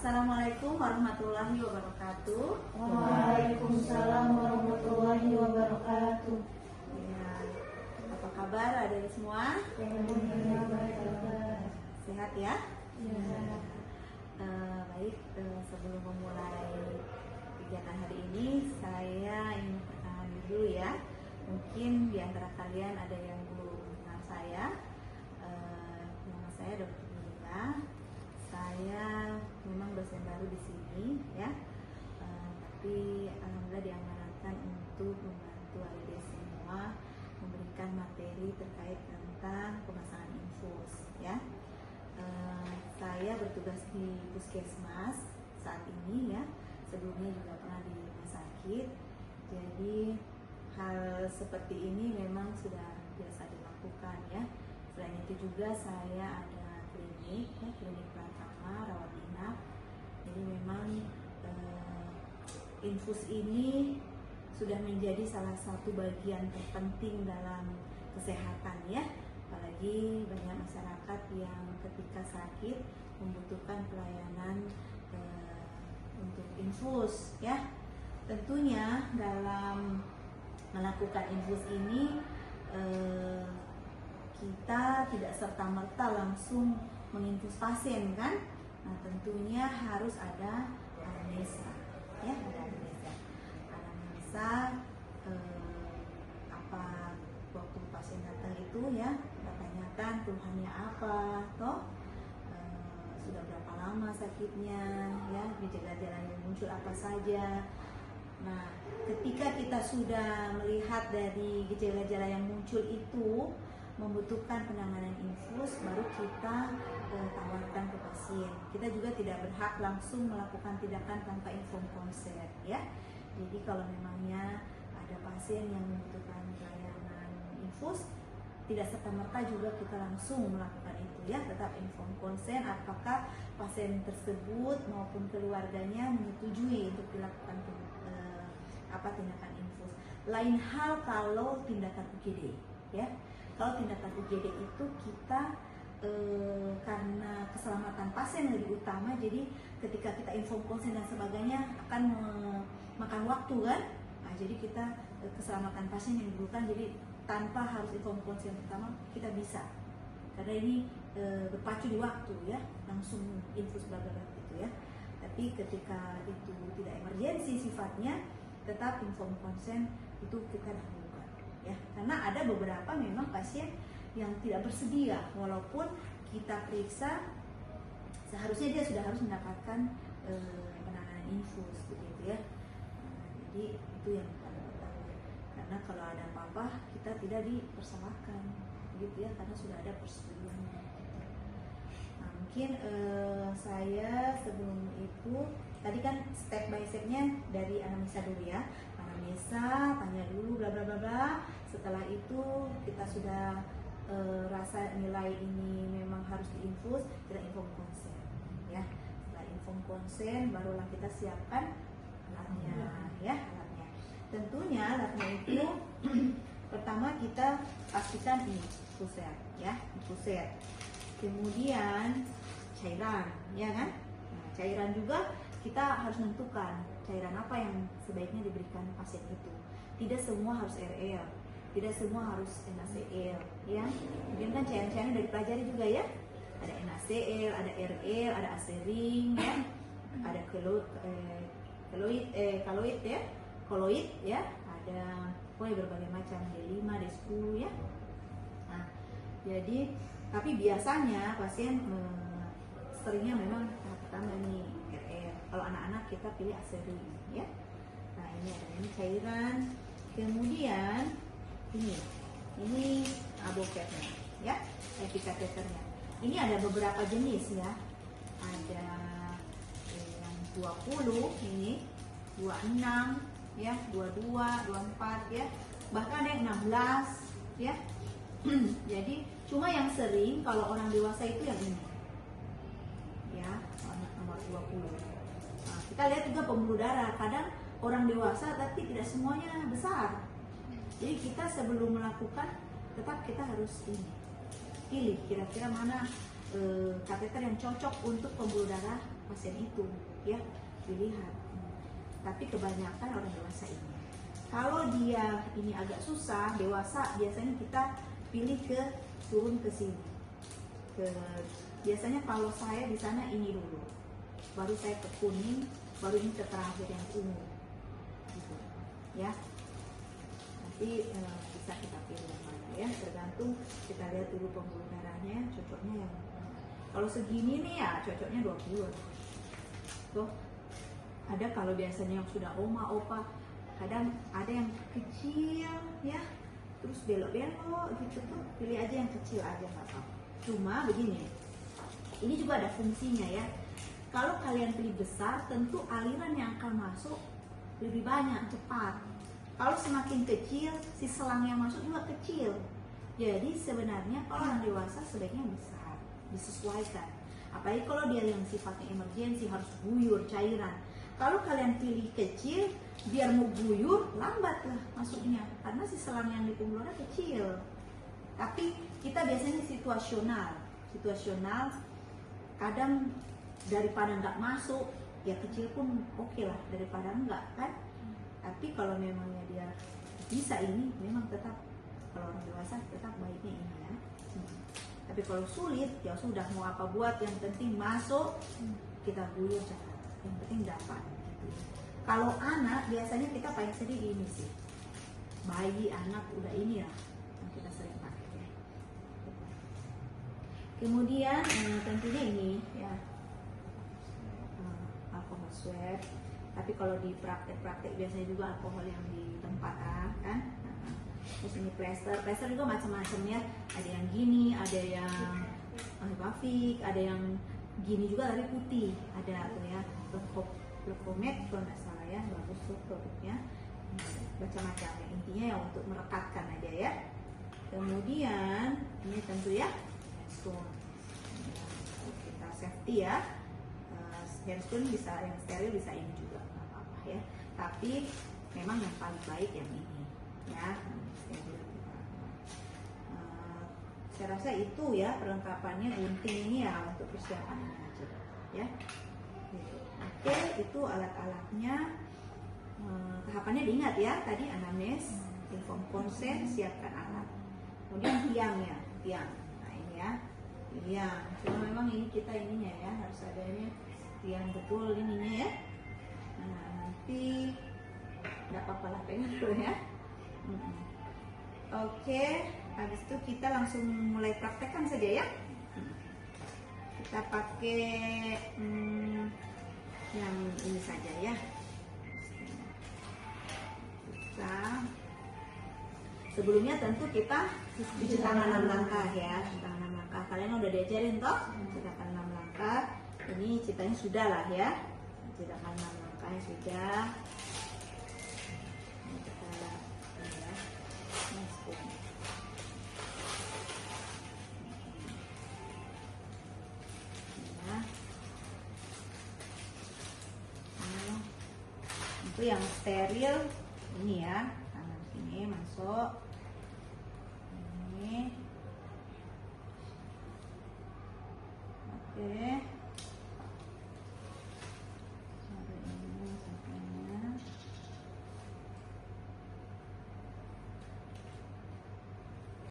Assalamualaikum warahmatullahi wabarakatuh. Waalaikumsalam warahmatullahi wabarakatuh. Ya, apa kabar adik semua? Alhamdulillah baik. Sehat ya? Ya. Baik, sebelum memulai kegiatan hari ini, saya ingin perkenalan dulu ya. Mungkin di antara kalian ada yang belum kenal saya. Nama saya Dr. Nila. Saya memang dosen baru di sini ya, tapi alhamdulillah diamanatkan untuk membantu adik semua memberikan materi terkait tentang pemasangan infus ya. Saya bertugas di puskesmas saat ini ya, sebelumnya juga pernah di rumah sakit. Jadi hal seperti ini memang sudah biasa dilakukan ya. Selain itu juga saya ada klinik ya, klinik Pratama rawat inap. Jadi memang infus ini sudah menjadi salah satu bagian terpenting dalam kesehatan ya. Apalagi banyak masyarakat yang ketika sakit membutuhkan pelayanan untuk infus ya. Tentunya dalam melakukan infus ini kita tidak serta-merta langsung menginfus pasien kan. Nah, tentunya harus ada anamnesa ya, ada anamnesa. Anamnesa apa waktu pasien datang itu ya, kita tanyakan keluhannya apa, toh sudah berapa lama sakitnya ya, gejala-gejala yang muncul apa saja. Nah, ketika kita sudah melihat dari gejala-gejala yang muncul itu membutuhkan penanganan infus, baru kita tawarkan ke pasien. Kita juga tidak berhak langsung melakukan tindakan tanpa inform konsen ya. Jadi kalau memangnya ada pasien yang membutuhkan pelayanan infus, tidak serta-merta juga kita langsung melakukan itu ya. Tetap inform konsen apakah pasien tersebut maupun keluarganya menyetujui untuk dilakukan tindakan infus. Lain hal kalau tindakan UGD ya. Kalau tindakan UGD itu kita karena keselamatan pasien lebih utama, jadi ketika kita inform konsen dan sebagainya akan memakan waktu kan. Nah, jadi kita keselamatan pasien yang didulukan, jadi tanpa harus inform konsen pertama kita bisa, karena ini berpacu di waktu ya, langsung infus bla bla bla gitu ya. Tapi ketika itu tidak emergensi sifatnya, tetap inform konsen itu kita dahulukan ya, karena ada beberapa memang pasien yang tidak bersedia walaupun kita periksa seharusnya dia sudah harus mendapatkan penanganan infus begitu ya. Jadi itu yang paling utama, karena kalau ada apa-apa kita tidak dipersalahkan begitu ya, karena sudah ada persetujuannya. Nah, mungkin saya sebelum itu tadi kan step by stepnya dari anamnesa dulu ya. Anamnesa, tanya dulu bla bla bla bla. Setelah itu kita sudah rasa nilai ini memang harus diinfus, kita inform konsen ya. Setelah inform konsen barulah kita siapkan alatnya ya, alatnya. Tentunya alatnya itu pertama kita pastikan ini puset ya, puset. Kemudian cairan ya kan. Nah, cairan juga kita harus menentukan cairan apa yang sebaiknya diberikan pasien itu. Tidak semua harus RL, tidak semua harus NaCl ya. Mungkin kan cairan-cairan dari pelajari juga ya. Ada NaCl, ada RL, ada asering ya. Ada koloid ya. Koloid ya. Ada berbagai macam D5, D10 ya. Nah, jadi tapi biasanya pasien seringnya memang tahap pertama nih RL. Kalau anak-anak kita pilih asering ya. Nah, ini ada ini cairan. Kemudian ini abokaternya ya, epikateternya. Ini ada beberapa jenis ya. Ada yang 20 ini, 26 ya, 22, 24 ya. Bahkan ada yang 16 ya. Jadi cuma yang sering kalau orang dewasa itu yang ini. Ya, nomor 20. Nah, kita lihat juga pembuluh darah. Kadang orang dewasa tapi tidak semuanya besar. Jadi kita sebelum melakukan tetap kita harus pilih kira-kira mana kateter yang cocok untuk pembuluh darah pasien itu, ya dilihat. Tapi kebanyakan orang dewasa ini. Kalau dia ini agak susah, dewasa biasanya kita pilih ke turun ke sini. Biasanya kalau saya di sana ini dulu, baru saya ke kuning, baru ini ke terakhir yang ungu, gitu, ya. Nanti bisa kita pilih yang mana ya, tergantung kita lihat dulu pembuluh darahnya, cocoknya yang kalau segini nih ya cocoknya 2 kilo. Tuh, ada kalau biasanya yang sudah oma, opa, kadang ada yang kecil ya, terus belok-belok gitu tuh, pilih aja yang kecil aja nggak apa-apa. Cuma begini, ini juga ada fungsinya ya. Kalau kalian pilih besar, tentu aliran yang akan masuk lebih banyak, cepat. Kalau semakin kecil, si selang yang masuk juga kecil. Jadi sebenarnya kalau orang dewasa sebaiknya besar, disesuaikan. Apalagi kalau dia yang sifatnya emergensi, harus buyur cairan. Kalau kalian pilih kecil, biar mau buyur, lambatlah masuknya. Karena si selang yang di pembuluh darah kecil. Tapi kita biasanya situasional, kadang daripada nggak masuk, ya kecil pun oke lah daripada enggak kan. Tapi kalau memangnya dia bisa ini, memang tetap kalau orang dewasa tetap baiknya ini ya. Tapi kalau sulit, ya sudah mau apa buat, yang penting masuk, kita buyur cepat, yang penting dapat. Gitu. Kalau anak biasanya kita paling sering ini sih, bayi, anak udah ini lah yang kita sering pakai. Kemudian tentunya ini ya, alkohol swab. Tapi kalau di praktek biasanya juga alkohol yang di tempat kan. Terus ini plester juga macam-macam ya. Ada yang gini, ada yang bafik, ada yang gini juga dari putih. Ada tuh ya, Lecomet kalau nggak salah ya, bagus tuh produknya. Macam-macam ya. Intinya ya untuk merekatkan aja ya. Kemudian ini tentu ya, handstone. Kita safety ya. Handstone bisa yang steril, bisa ini juga nggak apa-apa ya. Tapi memang yang paling baik yang ini ya, steril. Saya rasa itu ya perlengkapannya, gunting ini ya untuk persiapannya aja ya. Gitu. Oke, itu alat-alatnya. Tahapannya diingat ya, tadi anamnes, inform konsen, siapkan alat. Kemudian tiang ya, tiang. Nah ini ya, tiang. Cuma memang ini kita ininya ya, harus adanya yang betul ininya ya. Nah, nanti nggak apa-apa lah, pegang dulu ya. Oke, habis itu kita langsung mulai praktekkan saja ya. Kita pakai yang ini saja ya. Sebelumnya tentu kita cuci tangan 6 langkah ya, cuci tangan 6 langkah. Kalian udah diajarin toh, cuci tangan 6 langkah. Ini ceritanya sudah lah ya, cuci tangan 6 langkahnya sudah. Ini kita lihat ya, itu yang steril ini ya, tangan sini masuk ini, oke.